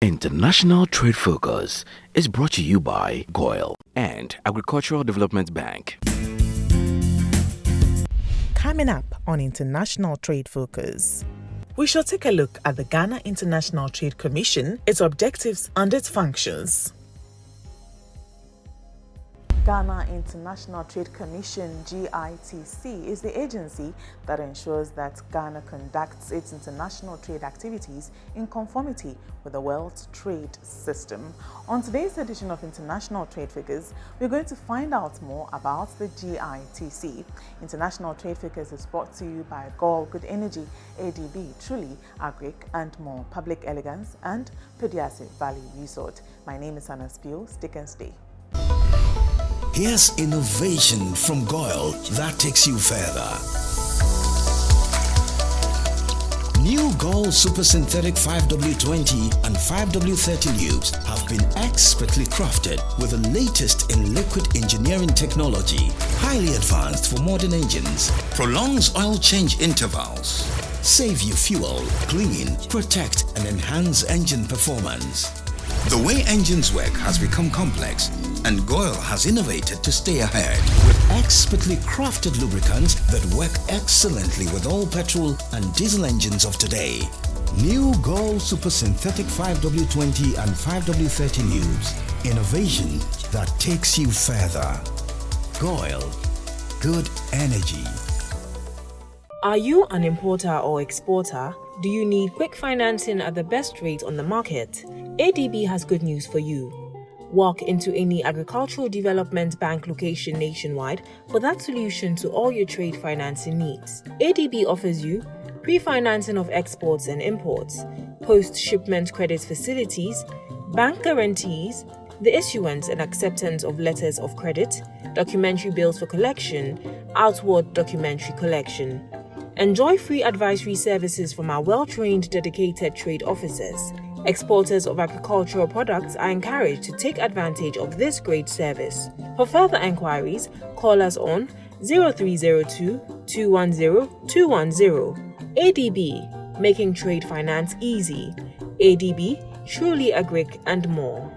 International Trade Focus is brought to you by GOIL and Agricultural Development Bank. Coming up on International Trade Focus, we shall take a look at the Ghana International Trade Commission, its objectives and its functions. Ghana International Trade Commission, GITC, is the agency that ensures that Ghana conducts its international trade activities in conformity with the World Trade System. On today's edition of International Trade Figures, we're going to find out more about the GITC. International Trade Figures is brought to you by GOIL Good Energy, ADB, Truly, Agric, and more, Public Elegance, and Pediastic Valley Resort. My name is Anna Spiel. Stick and stay. Here's innovation from GOIL that takes you further. New GOIL Super Synthetic 5W20 and 5W30 lubes have been expertly crafted with the latest in liquid engineering technology, highly advanced for modern engines, prolongs oil change intervals, save you fuel, clean, protect and enhance engine performance. The way engines work has become complex, and GOIL has innovated to stay ahead with expertly crafted lubricants that work excellently with all petrol and diesel engines of today. New GOIL Super Synthetic 5W20 and 5W30 lubes. Innovation that takes you further. GOIL. Good energy. Are you an importer or exporter? Do you need quick financing at the best rate on the market? ADB has good news for you. Walk into any agricultural development bank location nationwide for that solution to all your trade financing needs. ADB offers you pre-financing of exports and imports, post-shipment credit facilities, bank guarantees, the issuance and acceptance of letters of credit, documentary bills for collection, outward documentary collection. Enjoy free advisory services from our well-trained dedicated trade officers. Exporters of agricultural products are encouraged to take advantage of this great service. For further enquiries, call us on 0302 210 210. ADB, making trade finance easy. ADB, Truly Agric, and more.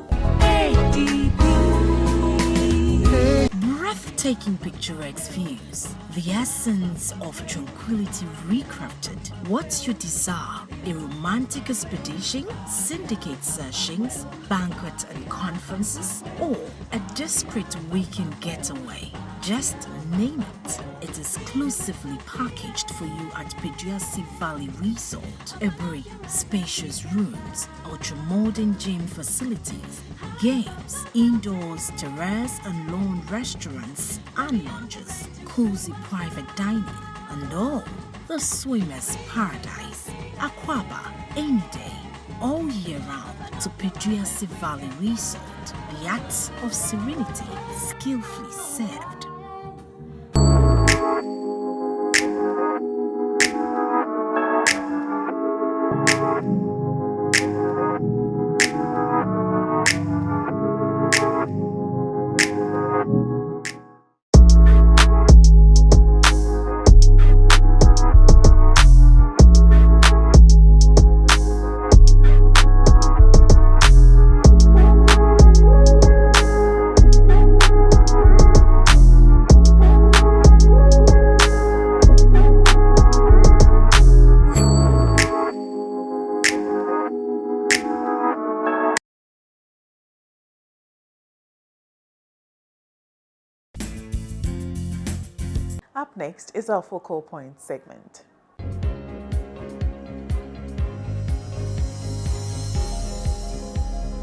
Breathtaking picturesque views, the essence of tranquility recrafted. What's your desire? A romantic expedition, syndicate sessions, banquets and conferences, or a discreet weekend getaway? Just name it. It is exclusively packaged for you at Pediastic Valley Resort. Every spacious rooms, ultra-modern gym facilities, games, indoors, terrace and lawn restaurants and lounges, cozy private dining, and all the swimmer's paradise. Aquaba, any day, all year round to Pediastic Valley Resort. The acts of serenity, skillfully served. Up next is our focal point segment.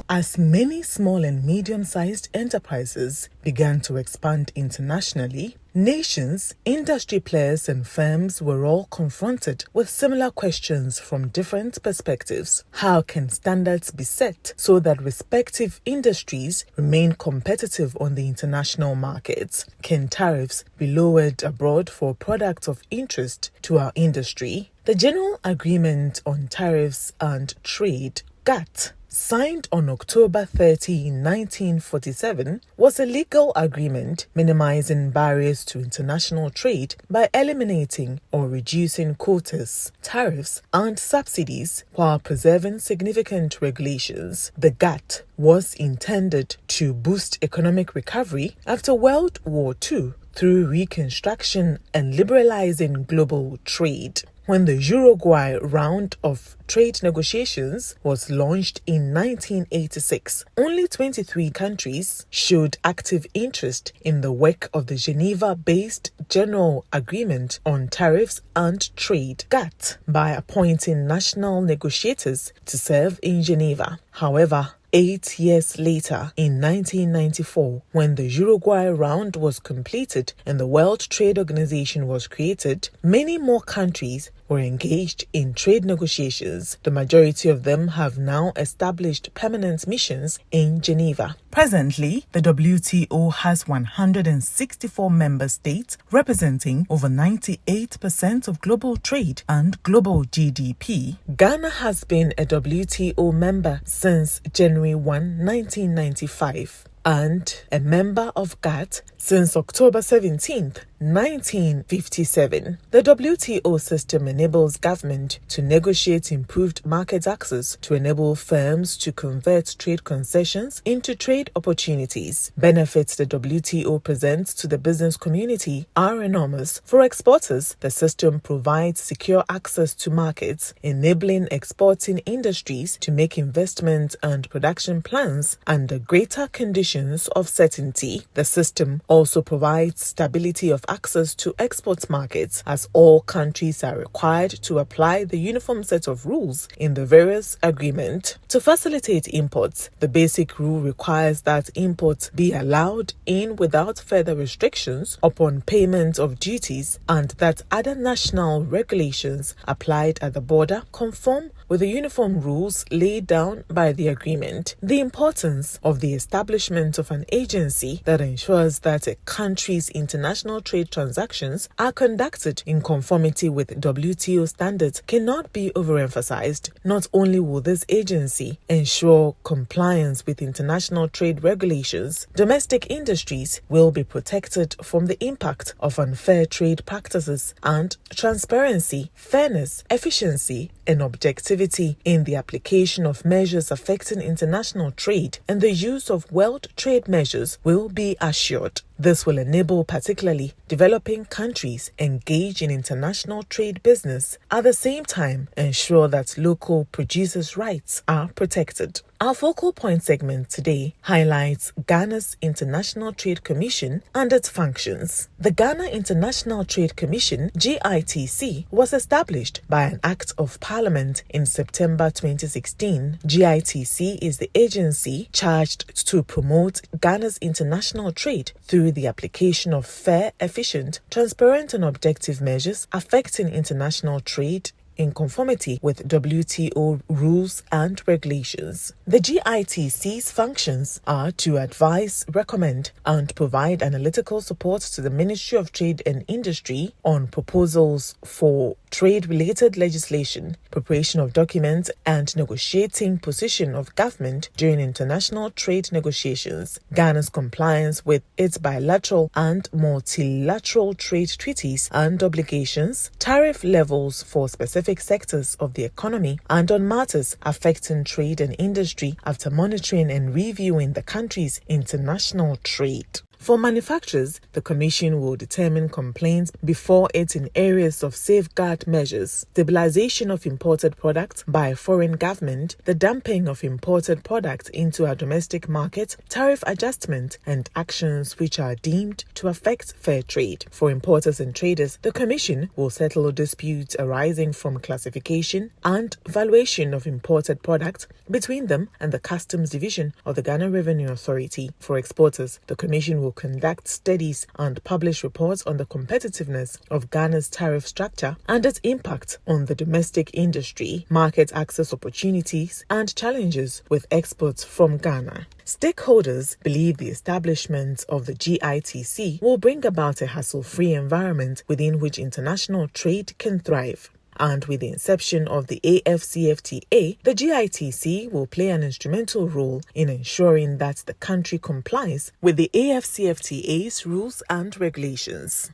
As many small and medium-sized enterprises began to expand internationally, nations, industry players and firms were all confronted with similar questions from different perspectives. How can standards be set so that respective industries remain competitive on the international markets? Can tariffs be lowered abroad for products of interest to our industry? The General Agreement on Tariffs and Trade, GATT, signed on October 30, 1947, was a legal agreement minimizing barriers to international trade by eliminating or reducing quotas, tariffs, and subsidies while preserving significant regulations. The GATT was intended to boost economic recovery after World War II through reconstruction and liberalizing global trade. When the Uruguay round of trade negotiations was launched in 1986, only 23 countries showed active interest in the work of the Geneva-based General Agreement on Tariffs and Trade, GATT, by appointing national negotiators to serve in Geneva. However, 8 years later, in 1994, when the Uruguay round was completed and the World Trade Organization was created, many more countries were engaged in trade negotiations. The majority of them have now established permanent missions in Geneva. Presently, the WTO has 164 member states representing over 98% of global trade and global GDP. Ghana has been a WTO member since January 1, 1995. And a member of GATT since October 17, 1957. The WTO system enables government to negotiate improved market access to enable firms to convert trade concessions into trade opportunities. Benefits the WTO presents to the business community are enormous. For exporters, the system provides secure access to markets, enabling exporting industries to make investment and production plans under greater conditions of certainty. The system also provides stability of access to export markets, as all countries are required to apply the uniform set of rules in the various agreements. To facilitate imports, the basic rule requires that imports be allowed in without further restrictions upon payment of duties, and that other national regulations applied at the border conform with the uniform rules laid down by the agreement. The importance of the establishment of an agency that ensures that a country's international trade transactions are conducted in conformity with WTO standards cannot be overemphasized. Not only will this agency ensure compliance with international trade regulations, domestic industries will be protected from the impact of unfair trade practices, and transparency, fairness, efficiency, and objectivity in the application of measures affecting international trade and the use of World Trade measures will be assured. This will enable particularly developing countries engage in international trade business, at the same time ensure that local producers' rights are protected. Our focal point segment today highlights Ghana's International Trade Commission and its functions. The Ghana International Trade Commission, GITC, was established by an Act of Parliament in September 2016. GITC is the agency charged to promote Ghana's international trade through the application of fair, efficient, transparent and objective measures affecting international trade in conformity with WTO rules and regulations. The GITC's functions are to advise, recommend, and provide analytical support to the Ministry of Trade and Industry on proposals for trade-related legislation, preparation of documents, and negotiating position of government during international trade negotiations. Ghana's compliance with its bilateral and multilateral trade treaties and obligations, tariff levels for specific sectors of the economy, and on matters affecting trade and industry after monitoring and reviewing the country's international trade. For manufacturers, the Commission will determine complaints before it in areas of safeguard measures, stabilization of imported products by a foreign government, the dumping of imported products into our domestic market, tariff adjustment, and actions which are deemed to affect fair trade. For importers and traders, the Commission will settle disputes arising from classification and valuation of imported products between them and the Customs Division of the Ghana Revenue Authority. For exporters, the Commission will conduct studies and publish reports on the competitiveness of Ghana's tariff structure and its impact on the domestic industry, market access opportunities, and challenges with exports from Ghana. Stakeholders believe the establishment of the GITC will bring about a hassle-free environment within which international trade can thrive. And with the inception of the AFCFTA, the GITC will play an instrumental role in ensuring that the country complies with the AFCFTA's rules and regulations.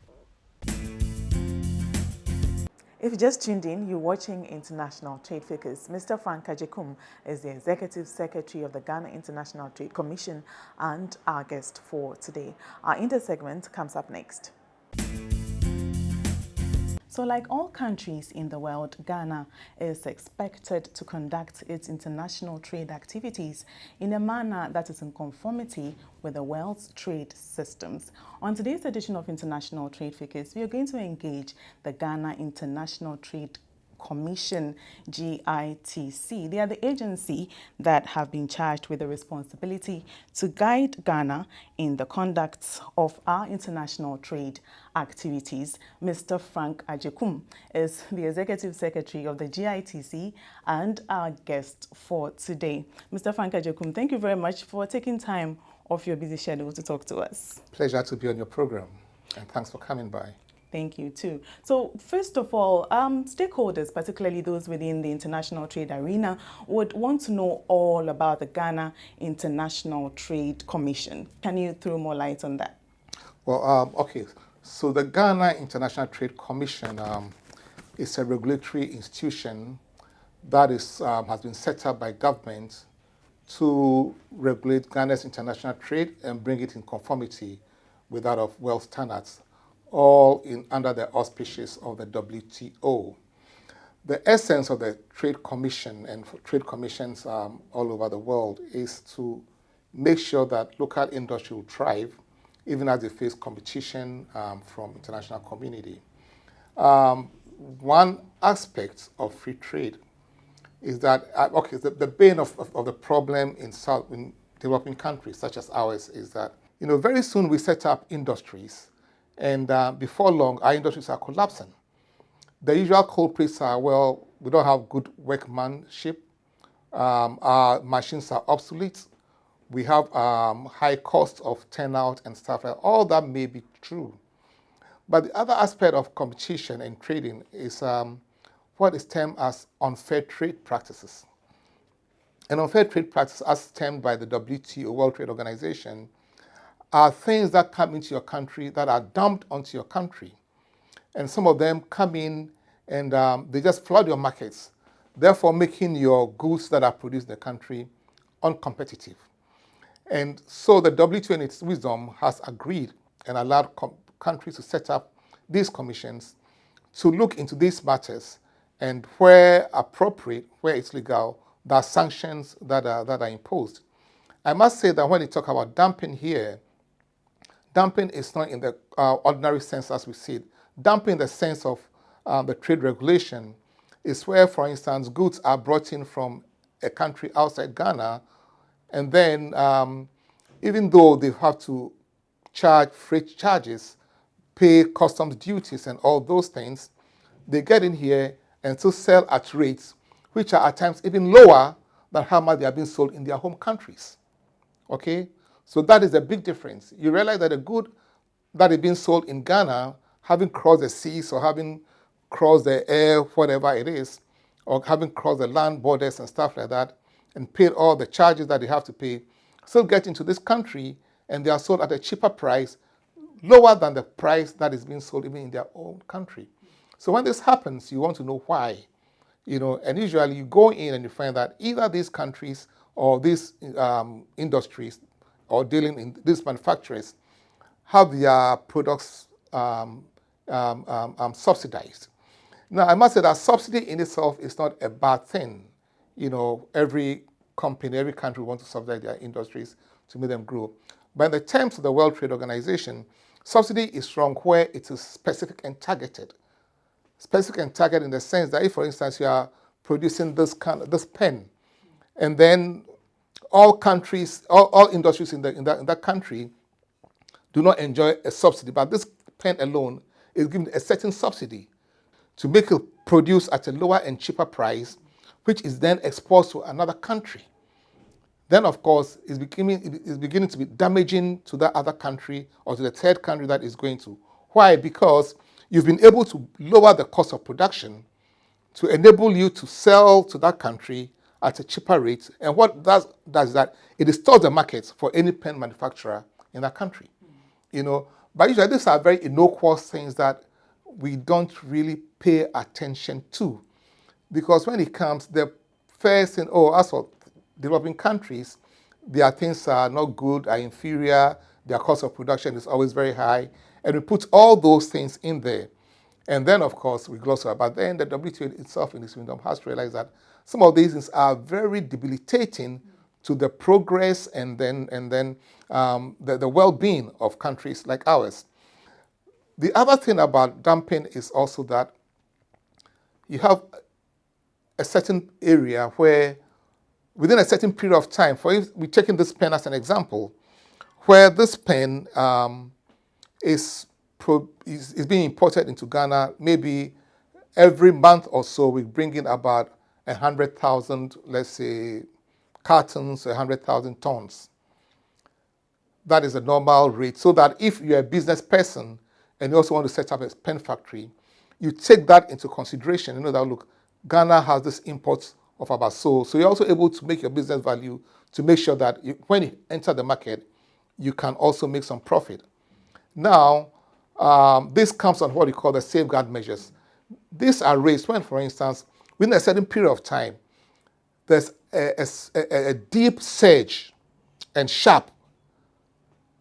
If you just tuned in, you're watching International Trade Focus. Mr. Frank Agyekum is the Executive Secretary of the Ghana International Trade Commission and our guest for today. Our inter-segment comes up next. So like all countries in the world, Ghana is expected to conduct its international trade activities in a manner that is in conformity with the world's trade systems. On today's edition of International Trade Focus, we are going to engage the Ghana International Trade Commission, GITC. They are the agency that have been charged with the responsibility to guide Ghana in the conduct of our international trade activities. Mr. Frank Agyekum is the Executive Secretary of the GITC and our guest for today. Mr. Frank Agyekum, thank you very much for taking time off your busy schedule to talk to us. Pleasure to be on your program, and thanks for coming by. Thank you too. So first of all, stakeholders, particularly those within the international trade arena, would want to know all about the Ghana International Trade Commission. Can you throw more light on that? Well, okay. So the Ghana International Trade Commission is a regulatory institution that is has been set up by government to regulate Ghana's international trade and bring it in conformity with that of world standards, all under the auspices of the WTO. The essence of the Trade Commission and trade commissions all over the world is to make sure that local industry will thrive even as they face competition from international community. One aspect of free trade is that, the bane of the problem in developing countries such as ours is that, very soon we set up industries, and before long, our industries are collapsing. The usual culprits are, well, we don't have good workmanship, our machines are obsolete, we have high costs of turnout and stuff like that. All that may be true. But the other aspect of competition and trading is what is termed as unfair trade practices. And unfair trade practices, as termed by the WTO, World Trade Organization, are things that come into your country that are dumped onto your country. And some of them come in and they just flood your markets, therefore making your goods that are produced in the country uncompetitive. And so the WTO in its wisdom has agreed and allowed countries to set up these commissions to look into these matters, and where appropriate, where it's legal, there are sanctions that are imposed. I must say that when you talk about dumping here, dumping is not in the ordinary sense as we see it. Dumping in the sense of the trade regulation is where, for instance, goods are brought in from a country outside Ghana, and then even though they have to charge freight charges, pay customs duties and all those things, they get in here and still sell at rates which are at times even lower than how much they are being sold in their home countries. Okay? So that is a big difference. You realize that a good that is being sold in Ghana, having crossed the seas or having crossed the air, whatever it is, or having crossed the land borders and stuff like that, and paid all the charges that they have to pay, still get into this country and they are sold at a cheaper price, lower than the price that is being sold even in their own country. So when this happens, you want to know why. And usually you go in and you find that either these countries or these industries or dealing in these manufacturers have their products subsidized. Now, I must say that subsidy in itself is not a bad thing. Every company, every country wants to subsidize their industries to make them grow. But in the terms of the World Trade Organization, subsidy is wrong where it is specific and targeted. Specific and targeted in the sense that if, for instance, you are producing this pen, and then all countries, all industries in that country do not enjoy a subsidy, but this pen alone is given a certain subsidy to make it produce at a lower and cheaper price, which is then exported to another country. Then, of course, it's beginning to be damaging to that other country or to the third country that is going to. Why? Because you've been able to lower the cost of production, to enable you to sell to that country at a cheaper rate. And what does is that it distorts the market for any pen manufacturer in that country. But usually these are very innocuous things that we don't really pay attention to, because when it comes, the first thing, as for developing countries, their things are not good, are inferior, their cost of production is always very high, and we put all those things in there. And then, of course, we gloss over. But then the WTO itself in its wisdom has to realize that some of these things are very debilitating to the progress and then the well-being of countries like ours. The other thing about dumping is also that you have a certain area where, within a certain period of time, we're taking this pen as an example, where this pen is being imported into Ghana. Maybe every month or so we bring in about 100,000, let's say, cartons, 100,000 tons. That is a normal rate. So that if you're a business person and you also want to set up a pen factory, you take that into consideration. You know that, look, Ghana has this import of about so you're also able to make your business value to make sure that when you enter the market, you can also make some profit. Now, this comes on what we call the safeguard measures. These are raised when, for instance, within a certain period of time, there's a deep surge and sharp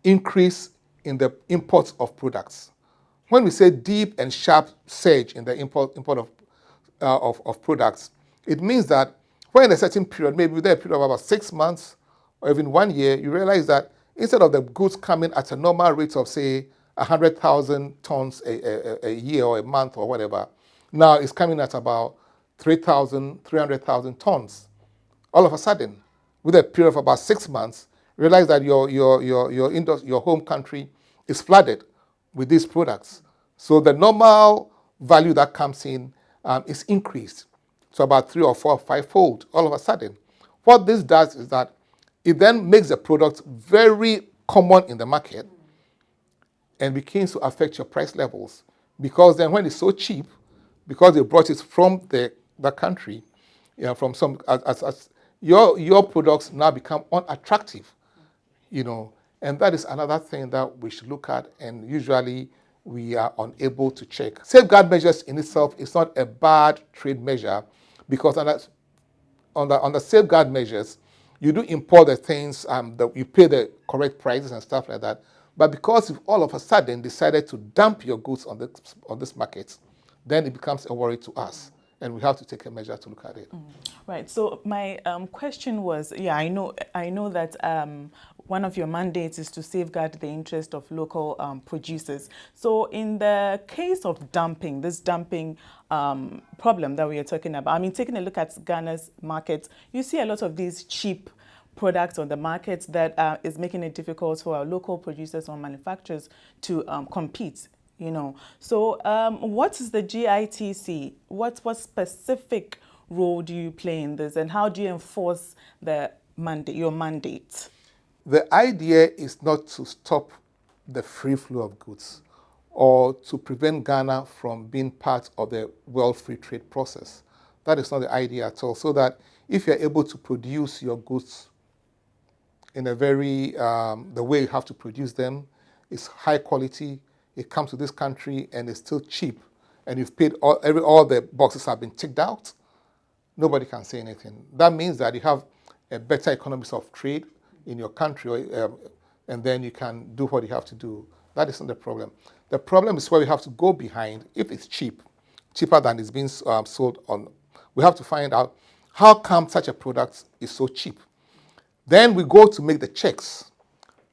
increase in the imports of products. When we say deep and sharp surge in the import of products, it means that when in a certain period, maybe within a period of about 6 months or even 1 year, you realize that instead of the goods coming at a normal rate of, say, 100,000 tons a year or a month or whatever, now it's coming at about 300,000 tons. All of a sudden, with a period of about 6 months, realize that your home country is flooded with these products. So the normal value that comes in is increased to about 3 or 4 or 5-fold all of a sudden. What this does is that it then makes the product very common in the market and begins to affect your price levels, because then when it's so cheap, because they brought it from the country, from some, as your products now become unattractive, and that is another thing that we should look at, and usually we are unable to check. Safeguard measures in itself is not a bad trade measure, because on the safeguard measures, you do import the things that you pay the correct prices and stuff like that. But because you've all of a sudden decided to dump your goods on this market, then it becomes a worry to us, and we have to take a measure to look at it. Right. So my question was, I know that one of your mandates is to safeguard the interest of local producers. So in the case of dumping, this dumping problem that we are talking about, I mean, taking a look at Ghana's market, you see a lot of these cheap products on the market that is making it difficult for our local producers or manufacturers to compete. So what is the GITC? What specific role do you play in this, and how do you enforce your mandate? The idea is not to stop the free flow of goods or to prevent Ghana from being part of the world free trade process. That is not the idea at all. So that if you're able to produce your goods in a very, the way you have to produce them, it's high quality, it comes to this country and it's still cheap, and you've paid all the boxes have been ticked out, nobody can say anything. That means that you have a better economies of trade in your country, and then you can do what you have to do. That isn't the problem. The problem is where we have to go behind. If it's cheaper than it's being sold on, we have to find out how come such a product is so cheap. Then we go to make the checks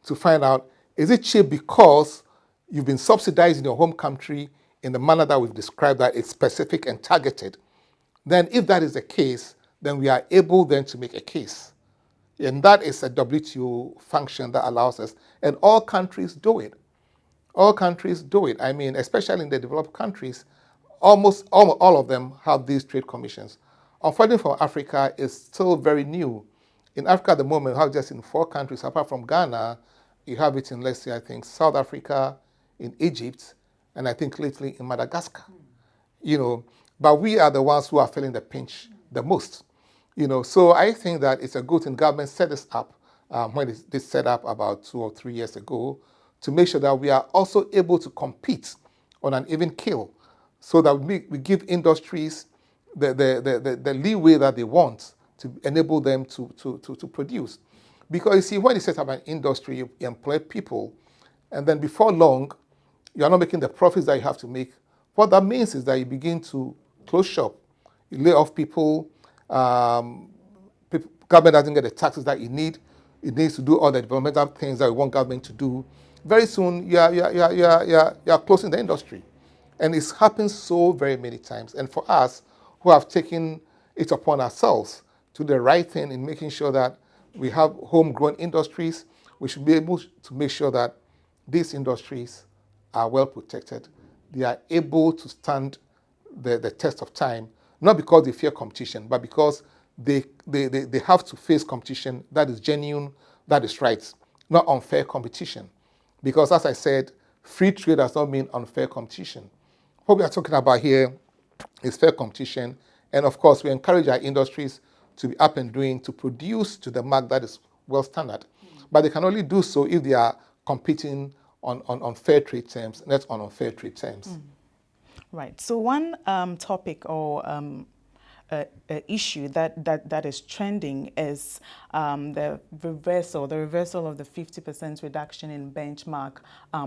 to find out, is it cheap because you've been subsidized in your home country in the manner that we've described, that it's specific and targeted? Then if that is the case, then we are able then to make a case. And that is a WTO function that allows us, and all countries do it. All countries do it. I mean, especially in the developed countries, almost all of them have these trade commissions. Unfortunately for Africa, it's still very new. In Africa at the moment, we have just in 4 countries, apart from Ghana, you have it in, let's say, I think, South Africa, in Egypt, and I think lately in Madagascar. but we are the ones who are feeling the pinch the most. So I think that it's a good thing government set this up when they set up about 2 or 3 years ago to make sure that we are also able to compete on an even keel, so that we give industries the leeway that they want to enable them to produce. Because you see, when you set up an industry, you employ people, and then before long, you are not making the profits that you have to make. What that means is that you begin to close shop, you lay off people, government doesn't get the taxes that it needs to do all the developmental things that we want government to do. Very soon, you are closing the industry. And it's happened so very many times. And for us, who have taken it upon ourselves to do the right thing in making sure that we have homegrown industries, we should be able to make sure that these industries are well protected. They are able to stand the test of time, not because they fear competition, but because they have to face competition that is genuine, that is right, not unfair competition. Because as I said, free trade does not mean unfair competition. What we are talking about here is fair competition, and of course we encourage our industries to be up and doing, to produce to the mark that is well standard. But they can only do so if they are competing on fair trade terms, not on unfair trade terms. Right. So one topic or issue that is trending is the reversal of the 50% reduction in benchmark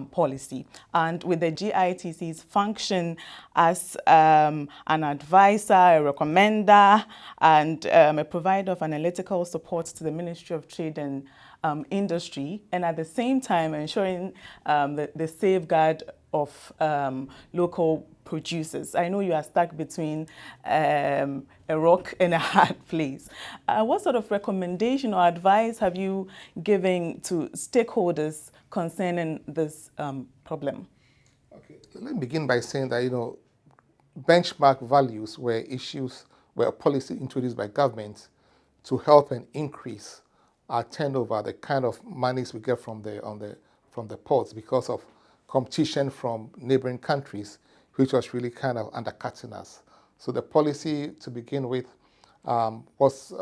policy. And with the GITC's function as an advisor, a recommender, and a provider of analytical support to the Ministry of Trade and Industry, and at the same time ensuring the safeguard of local producers. I know you are stuck between a rock and a hard place. What sort of recommendation or advice have you given to stakeholders concerning this problem? Okay, let me begin by saying that, benchmark values were a policy introduced by government to help and increase our turnover, the kind of monies we get from the ports because of competition from neighboring countries, which was really kind of undercutting us. So the policy to begin with was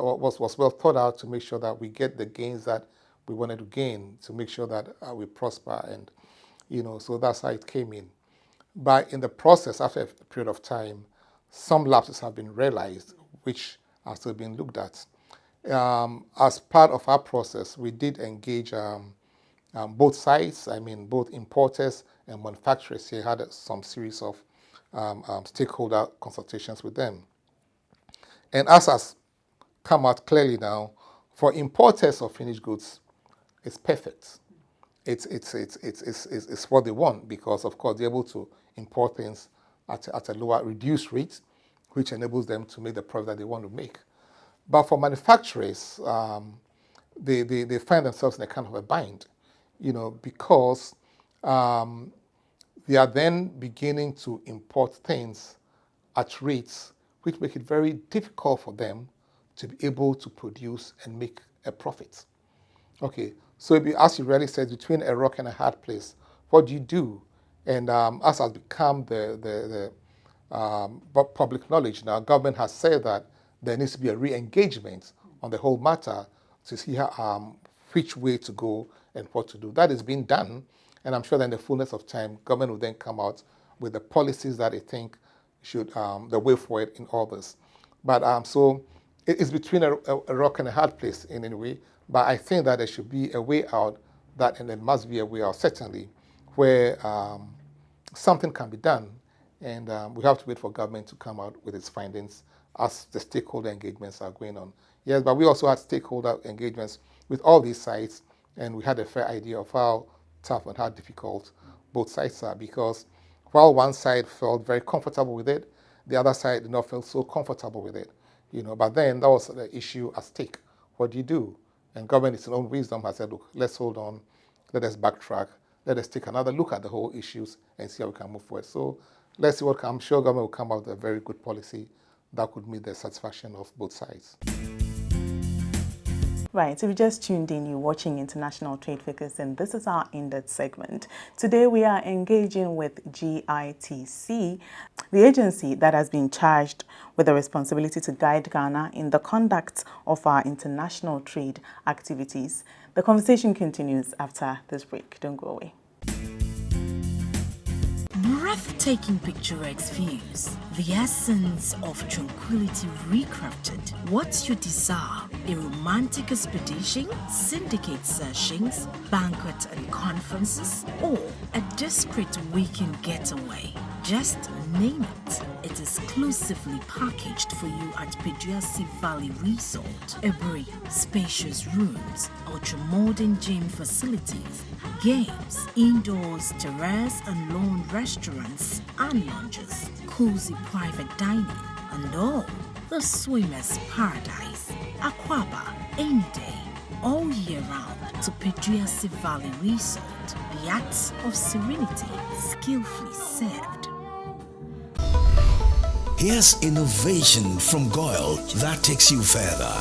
well thought out to make sure that we get the gains that we wanted to gain, to make sure that we prosper, and so that's how it came in. But in the process, after a period of time, some lapses have been realized, which are still being looked at. As part of our process, we did engage both sides, both importers and manufacturers. Here had some series of stakeholder consultations with them. And as has come out clearly now, for importers of finished goods, it's perfect. It's what they want because, of course, they're able to import things at a lower, reduced rate, which enables them to make the profit that they want to make. But for manufacturers, they find themselves in a kind of a bind, because they are then beginning to import things at rates which make it very difficult for them to be able to produce and make a profit. Okay, so as you really said, between a rock and a hard place, what do you do? And as has become the public knowledge now, government has said that there needs to be a re-engagement on the whole matter to see which way to go and what to do. That is being done, and I'm sure that in the fullness of time, government will then come out with the policies that they think should, the way forward in all this. But so it's between a rock and a hard place in any way, but I think that there should be a way out, and there must be a way out, certainly, where something can be done, and we have to wait for government to come out with its findings as the stakeholder engagements are going on. Yes, but we also had stakeholder engagements with all these sides, and we had a fair idea of how tough and how difficult both sides are, because while one side felt very comfortable with it, the other side did not feel so comfortable with it. But then that was the issue at stake. What do you do? And government, in its own wisdom, has said, look, let's hold on, let us backtrack, let us take another look at the whole issues and see how we can move forward. So let's see what I'm sure government will come out with a very good policy that could meet the satisfaction of both sides. Right, if you just tuned in, you're watching International Trade Focus, and this is our in-depth segment. Today we are engaging with GITC, the agency that has been charged with the responsibility to guide Ghana in the conduct of our international trade activities. The conversation continues after this break. Don't go away. Breathtaking picturesque views, the essence of tranquility recrafted. What's your desire? A romantic expedition, syndicate sessions, banquet and conferences, or a discreet weekend getaway? Just name it. It is exclusively packaged for you at Peduasi Valley Resort. Every spacious rooms, ultra-modern gym facilities, games, indoors, terrace and lawn restaurants and lounges, cozy private dining, and all the swimmer's paradise. Aquaba, any day, all year round to Peduasi Valley Resort. The acts of serenity, skillfully served. Here's innovation from Goyle that takes you further.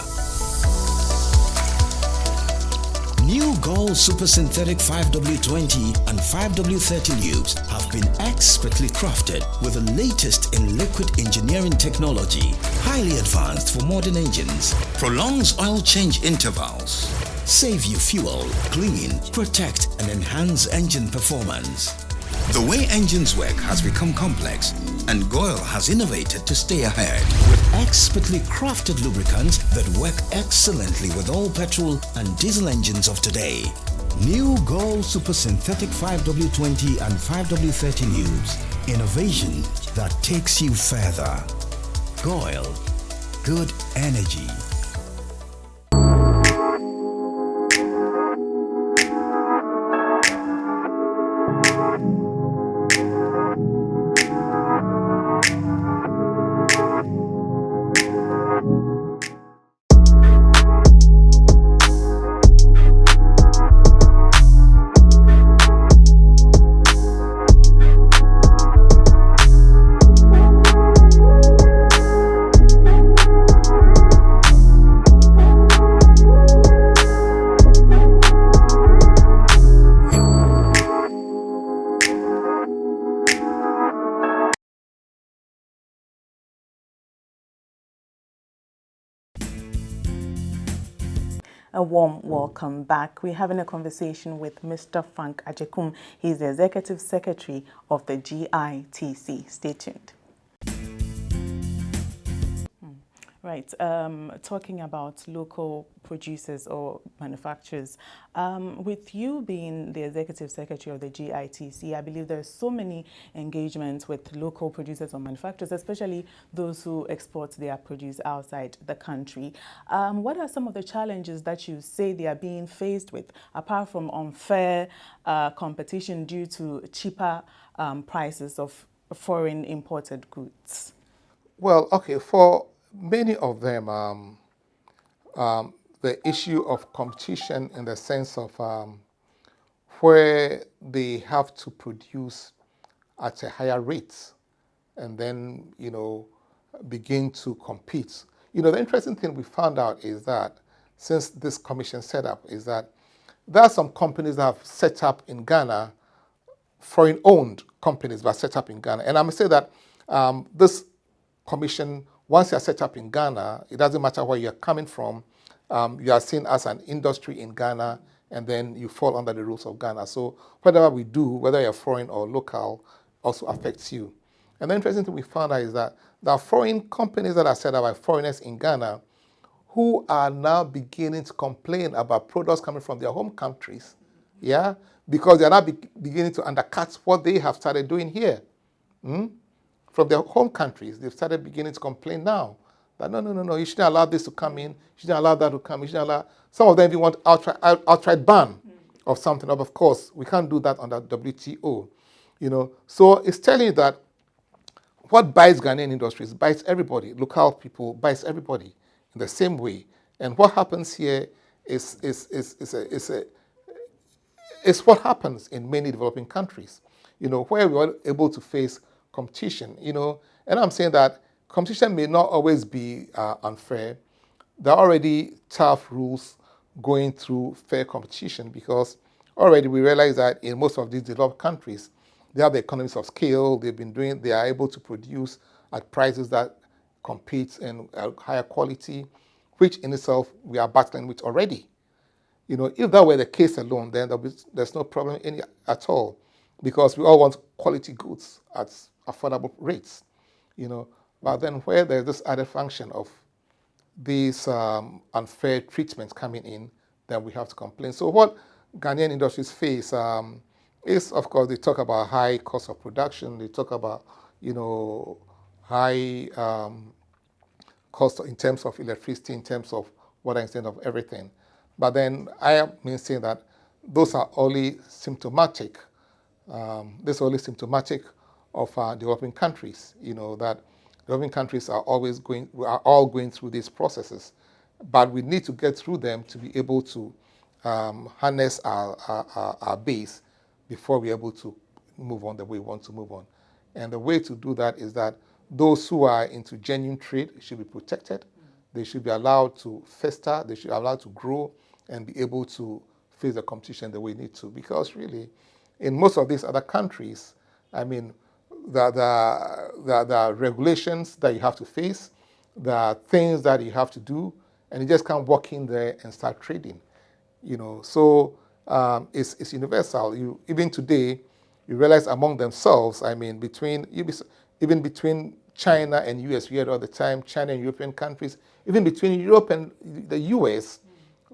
New Goyle Super Synthetic 5W20 and 5W30 lubes have been expertly crafted with the latest in liquid engineering technology, highly advanced for modern engines, prolongs oil change intervals, save you fuel, clean, protect and enhance engine performance. The way engines work has become complex, and Goyle has innovated to stay ahead with expertly crafted lubricants that work excellently with all petrol and diesel engines of today. New Goyle Super Synthetic 5W20 and 5W30 lubes. Innovation that takes you further. Goyle. Good energy. A warm welcome back. We're having a conversation with Mr. Frank Agyekum. He's the Executive Secretary of the GITC. Stay tuned. Right, talking about local producers or manufacturers, with you being the Executive Secretary of the GITC, I believe there's so many engagements with local producers or manufacturers, especially those who export their produce outside the country. What are some of the challenges that you say they are being faced with, apart from unfair competition due to cheaper prices of foreign imported goods? Well, okay, for many of them, the issue of competition in the sense of where they have to produce at a higher rate and then, begin to compete. The interesting thing we found out is that since this commission set up is that there are some companies that have set up in Ghana, foreign-owned companies that are set up in Ghana. And I must say that this commission, once you're set up in Ghana, it doesn't matter where you're coming from, you are seen as an industry in Ghana, and then you fall under the rules of Ghana. So whatever we do, whether you're foreign or local, also affects you. And the interesting thing we found out is that there are foreign companies that are set up by foreigners in Ghana who are now beginning to complain about products coming from their home countries, because they're now beginning to undercut what they have started doing here. From their home countries, they've started beginning to complain now that no, you shouldn't allow this to come in, you shouldn't allow that to come in, you shouldn't allow. Some of them even want outright ban of something. Of course, we can't do that under WTO. So it's telling you that what bites Ghanaian industries bites everybody. Local people bites everybody in the same way. And what happens here is what happens in many developing countries. Where we are able to face competition, and I'm saying that competition may not always be unfair. There are already tough rules going through fair competition, because already we realize that in most of these developed countries, they have the economies of scale. They are able to produce at prices that compete and higher quality, which in itself we are battling with already. If that were the case alone, then there's no problem at all, because we all want quality goods at affordable rates. But then where there's this added function of these unfair treatments coming in, then we have to complain. So what Ghanaian industries face is, of course, they talk about high cost of production. They talk about, high cost in terms of electricity, in terms of water, in terms of everything. But then I am saying that those are only symptomatic. This is only symptomatic of developing countries. That developing countries are all going through these processes, but we need to get through them to be able to harness our base before we're able to move on the way we want to move on. And the way to do that is that those who are into genuine trade should be protected. They should be allowed to fester. They should be allowed to grow and be able to face the competition the way we need to. Because really, in most of these other countries, the regulations that you have to face, the things that you have to do, and you just can't walk in there and start trading. So it's universal. Even today, you realize among themselves, even between China and US, we hear all the time, China and European countries, even between Europe and the US,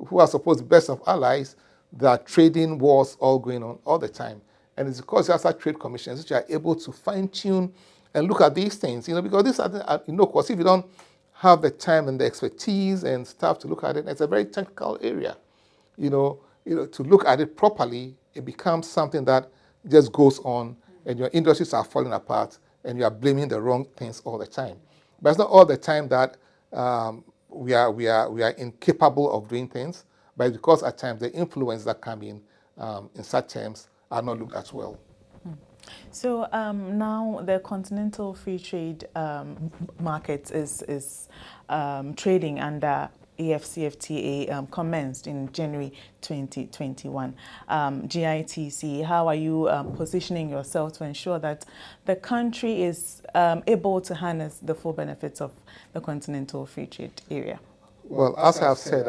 who are supposed to be best of allies, there are trading wars all going on all the time. And it's because there are trade commissions which are able to fine-tune and look at these things, because these are, because if you don't have the time and the expertise and stuff to look at it, it's a very technical area. To look at it properly, it becomes something that just goes on, and your industries are falling apart, and you are blaming the wrong things all the time. But it's not all the time that we are incapable of doing things, but it's because at times the influence that come in such terms are not looked at well. So now the Continental Free Trade market is trading under AFCFTA commenced in January 2021. GITC, how are you positioning yourself to ensure that the country is able to harness the full benefits of the Continental Free Trade area? Well, as I've said,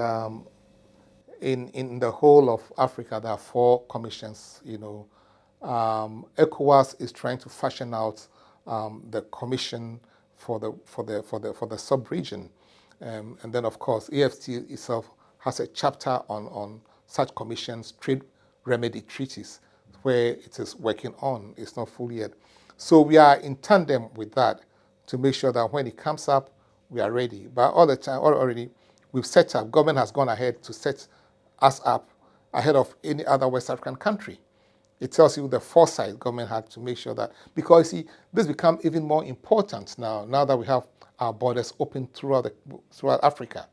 in the whole of Africa, there are 4 commissions. ECOWAS is trying to fashion out the commission for the sub-region. And then, of course, AFCFTA itself has a chapter on such commissions, trade remedy treaties, where it is working on. It's not full yet. So we are in tandem with that to make sure that when it comes up, we are ready. But all the time, already, we've set up, government has gone ahead to set us up ahead of any other West African country. It tells you the foresight government had to make sure that, because this becomes even more important now that we have our borders open throughout Africa.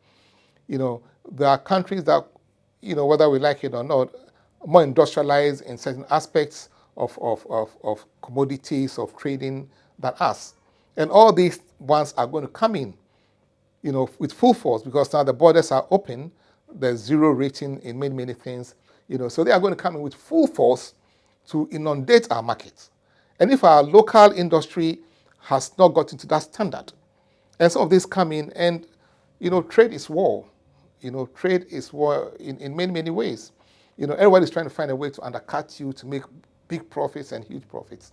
There are countries that, whether we like it or not, more industrialized in certain aspects of commodities, of trading than us. And all these ones are going to come in, with full force, because now the borders are open, there's zero rating in many things, so they are going to come in with full force to inundate our markets. And if our local industry has not gotten to that standard, and some of these come in, and trade is war. Trade is war in many ways. Everybody's trying to find a way to undercut you to make big profits and huge profits.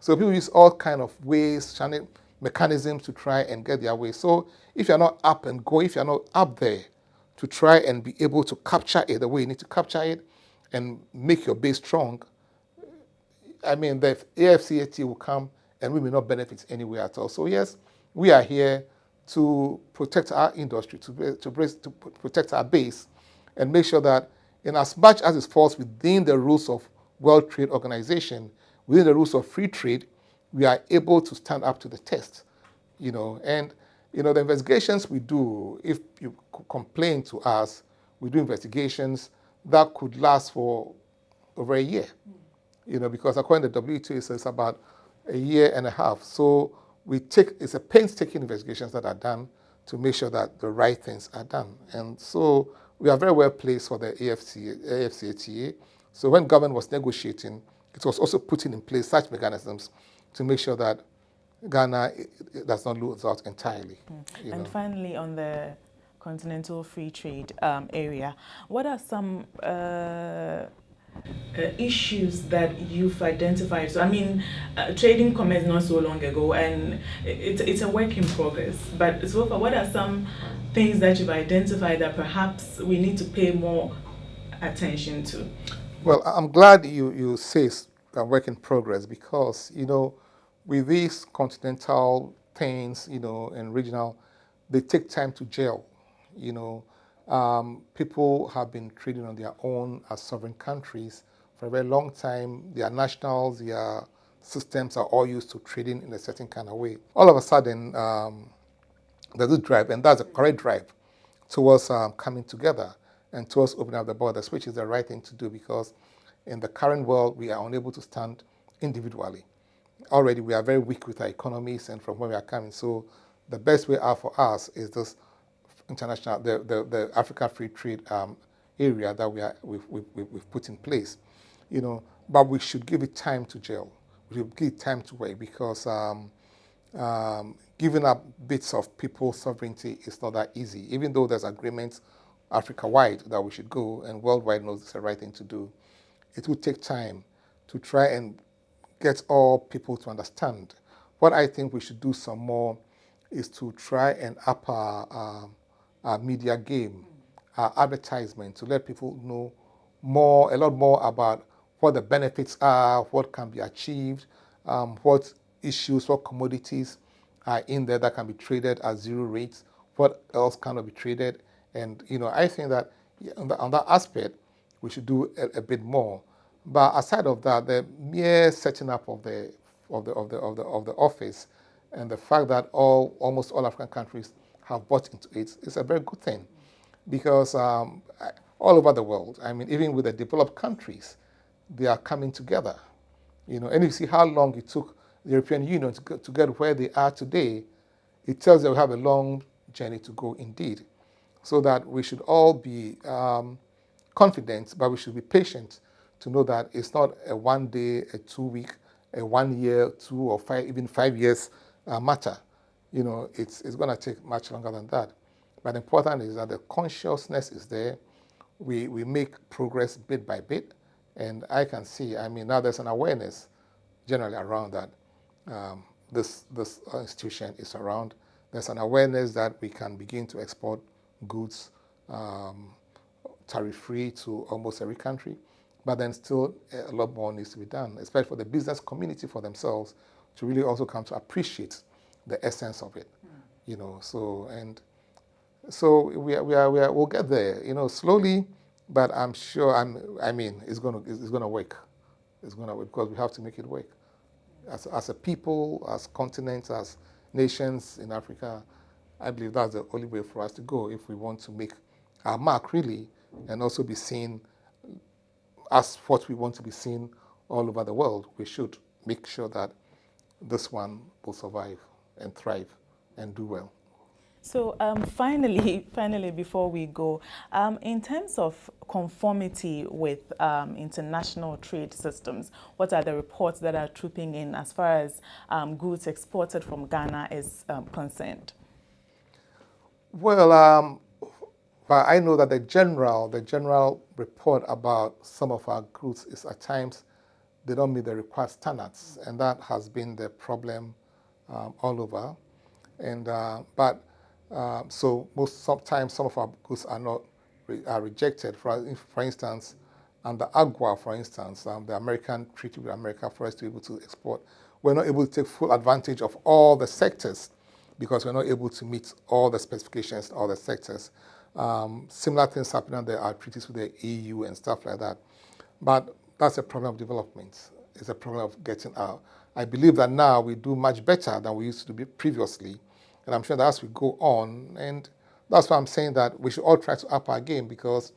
So people use all kind of ways, channel mechanisms to try and get their way. So if you're not up and go, if you're not up there to try and be able to capture it the way you need to capture it and make your base strong, the AFCFTA will come and we may not benefit anywhere at all. So yes, we are here to protect our industry, to protect our base, and make sure that in as much as it falls within the rules of World Trade Organization, within the rules of free trade, we are able to stand up to the test. And the investigations we do, if you complain to us, we do investigations that could last for over a year. Because according to the WTO, it's about a year and a half. So it's a painstaking investigations that are done to make sure that the right things are done. And so we are very well placed for the AFCFTA. So when government was negotiating, it was also putting in place such mechanisms to make sure that Ghana does not lose out entirely. And finally, on the continental free trade area, what are some issues that you've identified? So, I mean, trading commenced not so long ago, and it's a work in progress. But so far, what are some things that you've identified that perhaps we need to pay more attention to? Well, I'm glad you say work in progress, because, with these continental things, and regional, they take time to gel. People have been trading on their own as sovereign countries for a very long time. Their nationals, their systems are all used to trading in a certain kind of way. All of a sudden, there's a drive, and that's a correct drive towards coming together and towards opening up the borders, which is the right thing to do, because in the current world, we are unable to stand individually. Already, we are very weak with our economies and from where we are coming. So the best way out for us is this international, the Africa Free Trade area that we've put in place. But we should give it time to gel. We should give it time to work, because giving up bits of people's sovereignty is not that easy. Even though there's agreements Africa-wide that we should go, and worldwide knows it's the right thing to do, it will take time to try and get all people to understand. What I think we should do some more is to try and up our media game, our advertisement, to let people know a lot more about what the benefits are, what can be achieved, what issues, what commodities are in there that can be traded at zero rates, what else cannot be traded. And I think that on that aspect, we should do a bit more. But aside of that, the mere setting up of the office, and the fact that almost all African countries have bought into it, is a very good thing, because all over the world, I mean, even with the developed countries, they are coming together. And you see how long it took the European Union to get where they are today. It tells you we have a long journey to go indeed. So that we should all be confident, but we should be patient to know that it's not a 1 day, a 2 week, a 1 year, 2 or 5, even 5 years matter. It's going to take much longer than that. But the important is that the consciousness is there. We make progress bit by bit, and I can see, now there's an awareness generally around that this institution is around. There's an awareness that we can begin to export goods tariff-free to almost every country, but then still a lot more needs to be done, especially for the business community for themselves to really also come to appreciate the essence of it. We'll get there, slowly, but I'm sure. It's gonna work. It's gonna work, because we have to make it work. As a people, as continents, as nations in Africa, I believe that's the only way for us to go if we want to make our mark really, and also be seen as what we want to be seen all over the world. We should make sure that this one will survive and thrive and do well. So finally, before we go, in terms of conformity with international trade systems, what are the reports that are trooping in as far as goods exported from Ghana is concerned? Well, I know that the general report about some of our goods is at times they don't meet the required standards, and that has been the problem all over. And so sometimes some of our goods are rejected. For instance, under AGWA, for instance, the American treaty with America for us to be able to export, we're not able to take full advantage of all the sectors, because we're not able to meet all the specifications, all the sectors. Similar things happen under our treaties with the EU and stuff like that. But that's a problem of development. It's a problem of getting out. I believe that now we do much better than we used to do previously. And I'm sure that as we go on, and that's why I'm saying that we should all try to up our game, because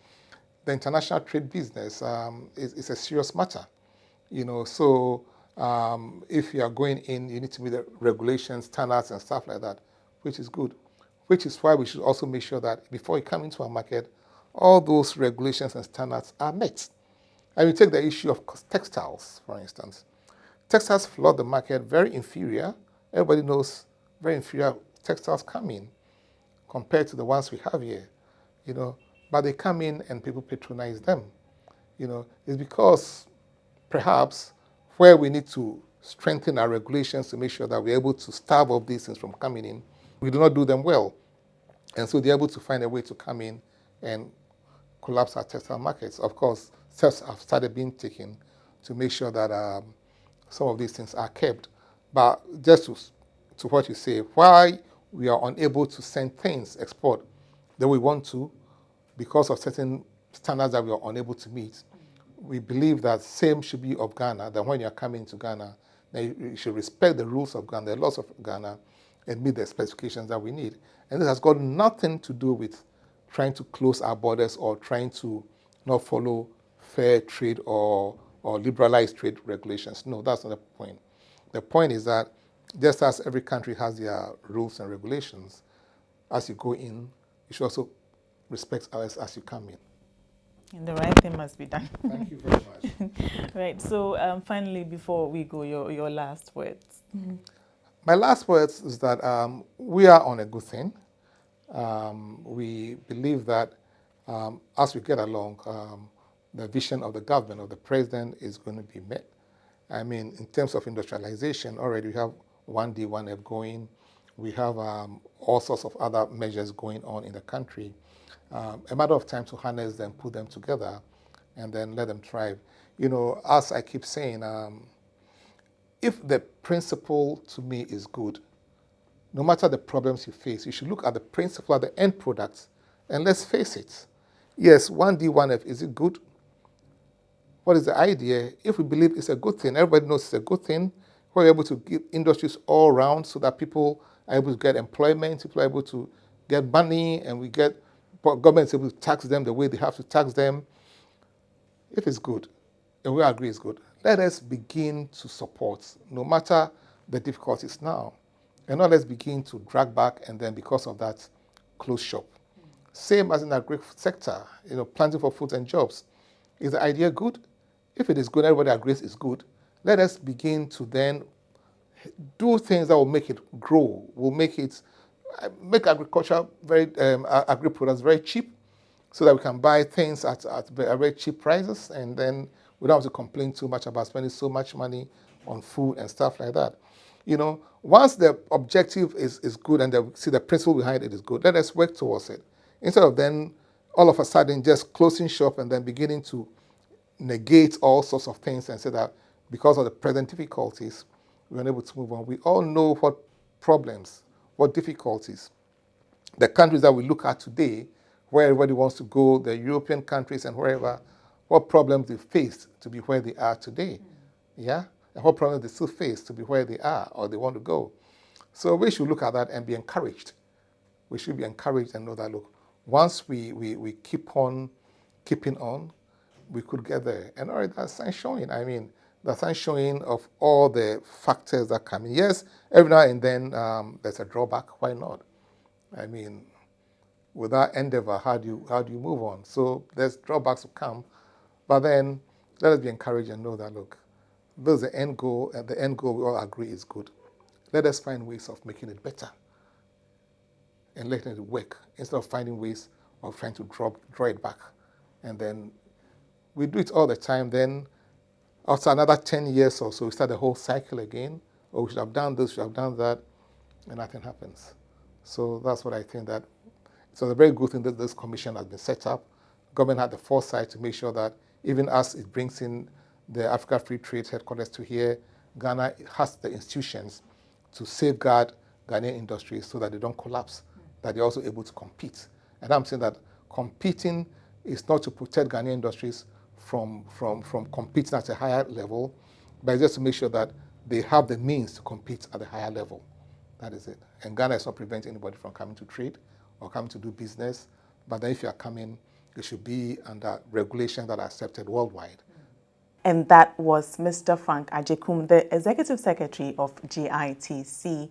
the international trade business is a serious matter. So if you are going in, you need to meet the regulations, standards, and stuff like that, which is good. Which is why we should also make sure that before you come into our market, all those regulations and standards are met. And we take the issue of textiles, for instance. Textiles flood the market, very inferior. Everybody knows very inferior textiles come in compared to the ones we have here, but they come in and people patronize them. It's because perhaps where we need to strengthen our regulations to make sure that we're able to starve off these things from coming in, we do not do them well. And so they're able to find a way to come in and collapse our textile markets. Of course, steps have started being taken to make sure that some of these things are kept. But just to what you say, why we are unable to send things, export, that we want to, because of certain standards that we are unable to meet, we believe that same should be of Ghana, that when you're coming to Ghana, that you should respect the rules of Ghana, the laws of Ghana, and meet the specifications that we need. And this has got nothing to do with trying to close our borders or trying to not follow fair trade or liberalized trade regulations. No, that's not the point. The point is that just as every country has their rules and regulations, as you go in, you should also respect ours as you come in. And the right thing must be done. Thank you very much. Right. So finally, before we go, your last words. My last words is that we are on a good thing. We believe that as we get along, the vision of the government, of the president, is going to be met. I mean, in terms of industrialization, already we have 1D, 1F going. We have all sorts of other measures going on in the country. A matter of time to harness them, put them together, and then let them thrive. As I keep saying, if the principle to me is good, no matter the problems you face, you should look at the principle, at the end product, and let's face it. Yes, 1D, 1F, is it good? What is the idea? If we believe it's a good thing, everybody knows it's a good thing, we're able to give industries all around so that people are able to get employment, people are able to get money, and government is able to tax them the way they have to tax them. If it's good, and we agree it's good, let us begin to support, no matter the difficulties now. And not let's begin to drag back and then because of that, close shop. Same as in the agri sector, planting for food and jobs. Is the idea good? If it is good, everybody agrees it's good. Let us begin to then do things that will make it grow, will make agriculture agri products very cheap, so that we can buy things at very cheap prices, and then we don't have to complain too much about spending so much money on food and stuff like that. Once the objective is good and we see the principle behind it is good, let us work towards it. Instead of then all of a sudden just closing shop and then beginning to negate all sorts of things and say that because of the present difficulties, we're unable to move on. We all know what problems, what difficulties, the countries that we look at today, where everybody wants to go, the European countries and wherever, what problems they faced to be where they are today. Yeah? And what problems they still face to be where they are or they want to go. So we should look at that and be encouraged. We should be encouraged and know that, look, once we keep on keeping on, we could get there. And already that sign showing. I mean, the sign showing of all the factors that come in. Yes, every now and then there's a drawback. Why not? I mean, with that endeavor, how do you move on? So there's drawbacks to come, but then let us be encouraged and know that, look, this is the end goal, and the end goal we all agree is good. Let us find ways of making it better and letting it work instead of finding ways of trying to draw it back. And then we do it all the time. Then after another 10 years or so, we start the whole cycle again. Oh, we should have done this, we should have done that, and nothing happens. So that's what I think that it's a very good thing that this commission has been set up. Government had the foresight to make sure that even as it brings in the Africa Free Trade headquarters to here, Ghana has the institutions to safeguard Ghanaian industries so that they don't collapse, that they're also able to compete. And I'm saying that competing is not to protect Ghanaian industries from competing at a higher level, but it's just to make sure that they have the means to compete at a higher level. That is it. And Ghana is not preventing anybody from coming to trade or coming to do business, but then if you are coming, it should be under regulations that are accepted worldwide. And that was Mr. Frank Agyekum, the Executive Secretary of GITC.